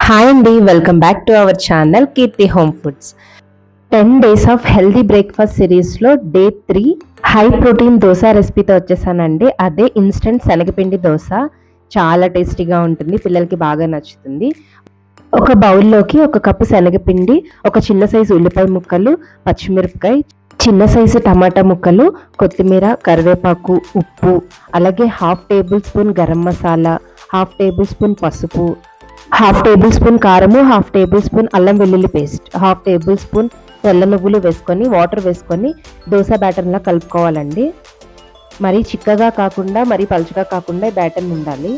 Hi అండి, welcome back to our channel Keerthi home foods. 10 days of healthy breakfast సిరీస్లో day 3 high protein dosa రెసిపీతో వచ్చేసానండి. అదే ఇన్స్టెంట్ శనగపిండి దోశ. చాలా టేస్టీగా ఉంటుంది, పిల్లలకి బాగా నచ్చుతుంది. ఒక బౌల్లోకి 1 కప్పు శనగపిండి, ఒక చిన్న సైజు ఉల్లిపాయ ముక్కలు, పచ్చిమిరపకాయ, చిన్న సైజు టమాటా ముక్కలు, కొత్తిమీర, కరివేపాకు, ఉప్పు, అలాగే 1/2 table spoon garam masala, 1/2 table spoon పసుపు, 1/2 టేబుల్ స్పూన్ కారము, 1/2 టేబుల్ స్పూన్ అల్లం వెల్లుల్లి పేస్ట్, 1/2 టేబుల్ స్పూన్ తెల్ల నువ్వులు వేసుకొని వాటర్ వేసుకొని దోశ బ్యాటర్లా కలుపుకోవాలండి. మరీ చిక్కగా కాకుండా మరీ పలుచగా కాకుండా బ్యాటర్ ఉండాలి.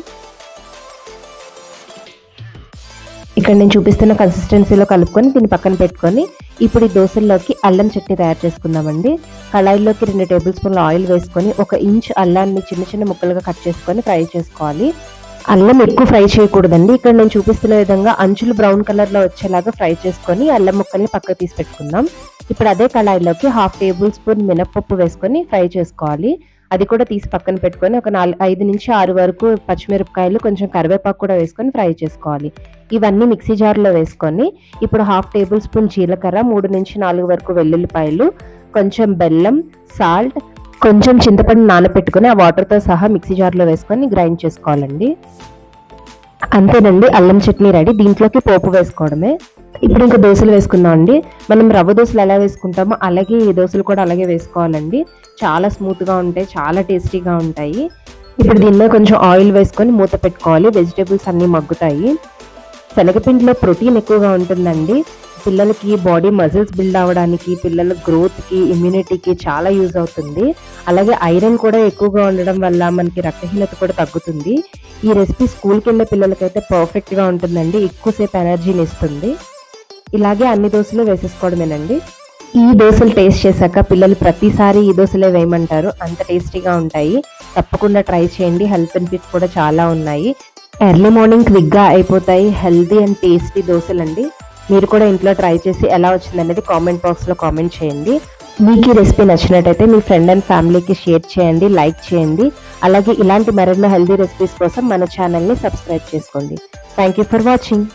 ఇక్కడ నేను చూపిస్తున్న కన్సిస్టెన్సీలో కలుపుకొని దీన్ని పక్కన పెట్టుకొని ఇప్పుడు ఈ దోశల్లోకి అల్లం చట్నీ తయారు చేసుకుందామండి. కళాయిలోకి 2 టేబుల్ స్పూన్ల ఆయిల్ వేసుకొని 1 ఇంచ్ అల్లాన్ని చిన్న చిన్న ముక్కలుగా కట్ చేసుకొని ఫ్రై చేసుకోవాలి. అల్లం ఎక్కువ ఫ్రై చేయకూడదండి. ఇక్కడ నేను చూపిస్తున్న విధంగా అంచులు బ్రౌన్ కలర్లో వచ్చేలాగా ఫ్రై చేసుకొని అల్లం ముక్కల్ని పక్కకు తీసి పెట్టుకుందాం. ఇప్పుడు అదే కళాయిలోకి 1/2 టేబుల్ స్పూన్ మినప్పప్పు వేసుకొని ఫ్రై చేసుకోవాలి. అది కూడా తీసి పక్కన పెట్టుకొని ఒక 5 నుంచి 6 వరకు పచ్చిమిరపకాయలు, కొంచెం కరివేపాకు కూడా వేసుకొని ఫ్రై చేసుకోవాలి. ఇవన్నీ మిక్సీ జార్లో వేసుకొని ఇప్పుడు 1/2 టేబుల్ స్పూన్ జీలకర్ర, 3 నుంచి 4 వరకు వెల్లుల్లిపాయలు, కొంచెం బెల్లం, సాల్ట్, కొంచెం చింతపండు నానబెట్టుకొని ఆ వాటర్తో సహా మిక్సీ జార్లో వేసుకొని గ్రైండ్ చేసుకోవాలండి. అంతేనండి, అల్లం చట్నీ రెడీ. దీంట్లోకి పోపు వేసుకోవడమే. ఇప్పుడు ఇంకా దోశలు వేసుకుందాం అండి. మనం రవ్వ దోశలు ఎలా వేసుకుంటామో అలాగే ఈ దోశలు కూడా అలాగే వేసుకోవాలండి. చాలా స్మూత్గా ఉంటాయి, చాలా టేస్టీగా ఉంటాయి. ఇప్పుడు దీనిలో కొంచెం ఆయిల్ వేసుకొని మూత పెట్టుకోవాలి. వెజిటేబుల్స్ అన్నీ మగ్గుతాయి. శనగపిండిలో ప్రోటీన్ ఎక్కువగా ఉంటుందండి. పిల్లలకి బాడీ మజిల్స్ బిల్డ్ అవ్వడానికి, పిల్లల గ్రోత్కి, ఇమ్యూనిటీకి చాలా యూజ్ అవుతుంది. అలాగే ఐరన్ కూడా ఎక్కువగా ఉండడం వల్ల మనకి రక్తహీనత కూడా తగ్గుతుంది. ఈ రెసిపీ స్కూల్కి వెళ్ళే పిల్లలకైతే పర్ఫెక్ట్గా ఉంటుందండి. ఎక్కువసేపు ఎనర్జీని ఇస్తుంది. ఇలాగే అన్ని దోశలు వేసేసుకోవడమేనండి. ఈ దోశలు టేస్ట్ చేశాక పిల్లలు ప్రతిసారి ఈ దోశలే వేయమంటారు, అంత టేస్టీగా ఉంటాయి. తప్పకుండా ట్రై చేయండి. హెల్త్ బెనిఫిట్స్ కూడా చాలా ఉన్నాయి. ఎర్లీ మార్నింగ్ క్విక్గా అయిపోతాయి హెల్తీ అండ్ టేస్టీ దోశలండి. మీరు కూడా ఇంట్లో ట్రై చేసి ఎలా వచ్చిందనేది కామెంట్ బాక్స్లో కామెంట్ చేయండి. మీకు ఈ రెసిపీ నచ్చినట్టయితే మీ ఫ్రెండ్ అండ్ ఫ్యామిలీకి షేర్ చేయండి, లైక్ చేయండి. అలాగే ఇలాంటి మరెన్నో హెల్తీ రెసిపీస్ కోసం మన ఛానల్ని సబ్స్క్రైబ్ చేసుకోండి. Thank you for watching.